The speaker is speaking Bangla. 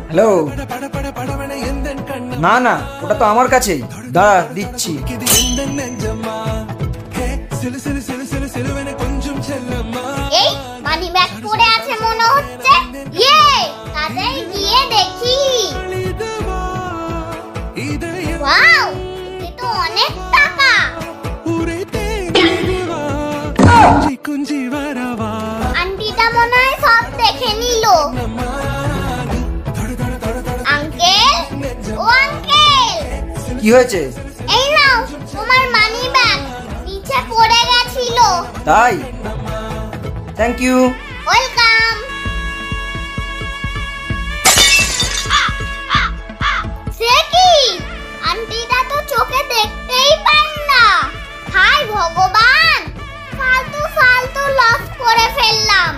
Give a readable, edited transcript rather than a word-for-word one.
হ্যালো। না না, ওটা তো আমার কাছেই। দাঁড়া, দিচ্ছি। এই মানি ব্যাগ পড়ে আছে মনে হচ্ছে। ইয়ে, তাড়াতাড়ি গিয়ে দেখি। ওয়াও, এতে তো অনেক টাকা। আন্টিটা মনে হয় সব দেখে নিল। আঙ্কেল, ও আঙ্কেল, কি হয়েছে? এই নাও তোমার মানি ব্যাগ, নিচে পড়ে গেছিল। তাই? Thank you. ওয়েলকাম। সে কি, আন্টিটা তো চোখে দেখতেই পায় না। হায় ভগবান, ফালতু ফালতু লস করে ফেললাম।